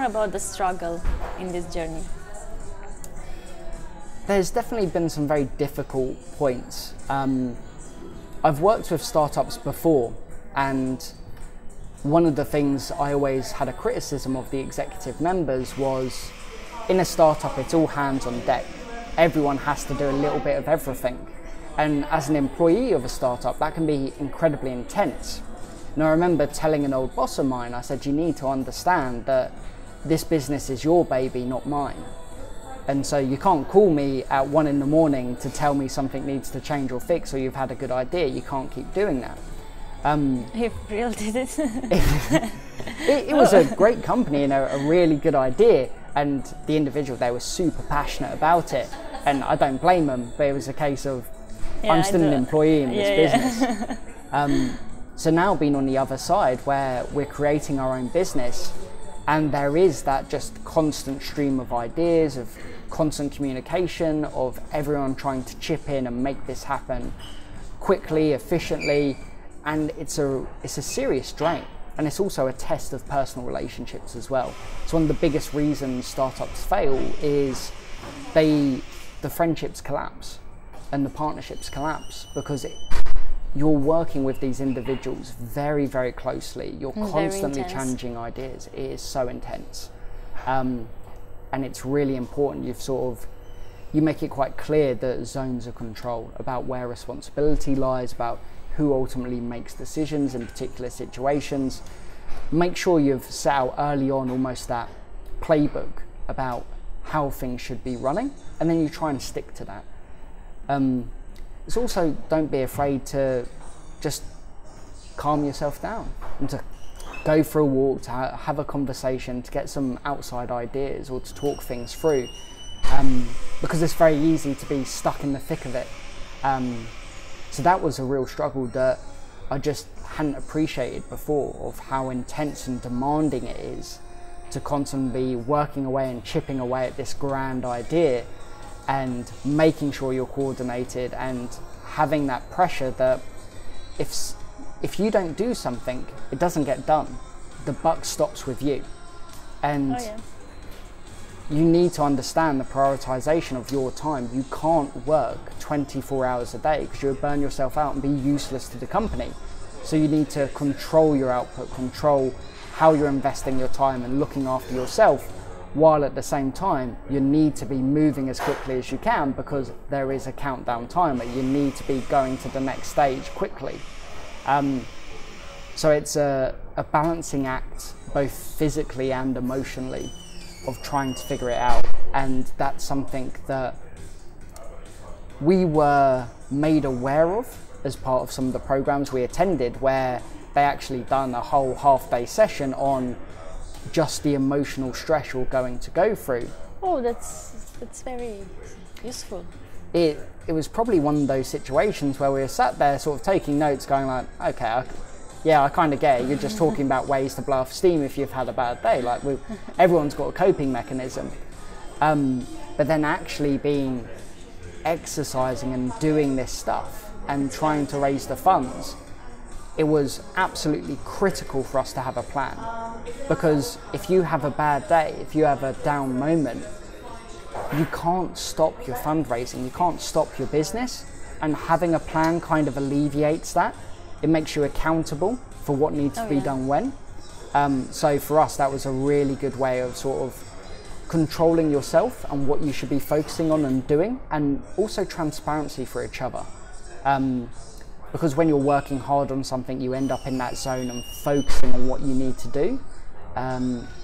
more about the struggle in this journey. There's definitely been some very difficult points. I've worked with startups before, and one of the things I always had a criticism of the executive members was, in a startup it's all hands on deck. Everyone has to do a little bit of everything. And as an employee of a startup, that can be incredibly intense. And I remember telling an old boss of mine, I said, you need to understand that this business is your baby, not mine. And so you can't call me at 1 in the morning to tell me something needs to change or fix, or you've had a good idea. You can't keep doing that. If Real did it. It was a great company and a really good idea. And the individual, they were super passionate about it. And I don't blame them, but it was a case of, I'm still an employee in this business. So now being on the other side where we're creating our own business, and there is that just constant stream of ideas, of constant communication, of everyone trying to chip in and make this happen quickly, efficiently, and it's a serious drain. And it's also a test of personal relationships as well. So one of the biggest reasons startups fail is the friendships collapse and the partnerships collapse, because you're working with these individuals very, very closely. You're constantly challenging ideas. It is so intense. And it's really important you make it quite clear that zones of control about where responsibility lies, about who ultimately makes decisions in particular situations. Make sure you've set out early on almost that playbook about how things should be running, and then you try and stick to that. It's also, don't be afraid to just calm yourself down and to go for a walk, to have a conversation, to get some outside ideas or to talk things through, because it's very easy to be stuck in the thick of it. So that was a real struggle that I just hadn't appreciated before, of how intense and demanding it is to constantly be working away and chipping away at this grand idea and making sure you're coordinated and having that pressure that if you don't do something, it doesn't get done. The buck stops with you. And you need to understand the prioritization of your time. You can't work 24 hours a day because you'll burn yourself out and be useless to the company. So you need to control your output, control how you're investing your time and looking after yourself, while at the same time you need to be moving as quickly as you can, because there is a countdown timer. You need to be going to the next stage quickly. So it's a balancing act, both physically and emotionally, of trying to figure it out. And that's something that we were made aware of as part of some of the programs we attended, where they actually done a whole half-day session on just the emotional stress you're going to go through. Oh, that's very useful. It was probably one of those situations where we were sat there sort of taking notes, going like, okay, I kind of get it. You're just talking about ways to blow off steam if you've had a bad day. Like, everyone's got a coping mechanism. But then actually exercising and doing this stuff and trying to raise the funds, it was absolutely critical for us to have a plan. Because if you have a bad day, if you have a down moment, you can't stop your fundraising, you can't stop your business, and having a plan kind of alleviates that. It makes you accountable for what needs to be done when. So for us, that was a really good way of sort of controlling yourself and what you should be focusing on and doing, and also transparency for each other. Because when you're working hard on something, you end up in that zone and focusing on what you need to do.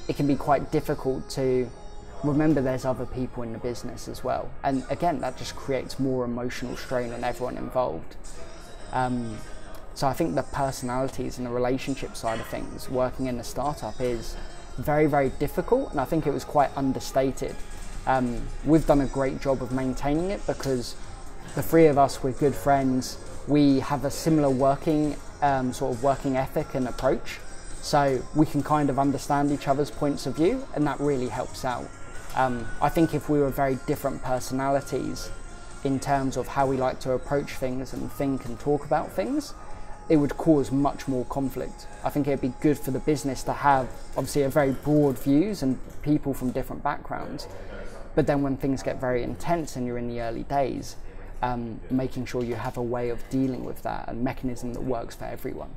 It can be quite difficult to remember there's other people in the business as well. And again, that just creates more emotional strain on everyone involved. So I think the personalities and the relationship side of things, working in a startup, is very, very difficult. And I think it was quite understated. We've done a great job of maintaining it, because the three of us, we're good friends. We have a similar working ethic and approach. So we can kind of understand each other's points of view, and that really helps out. I think if we were very different personalities in terms of how we like to approach things and think and talk about things, it would cause much more conflict. I think it'd be good for the business to have obviously a very broad views and people from different backgrounds, but then when things get very intense and you're in the early days, making sure you have a way of dealing with that, a mechanism that works for everyone.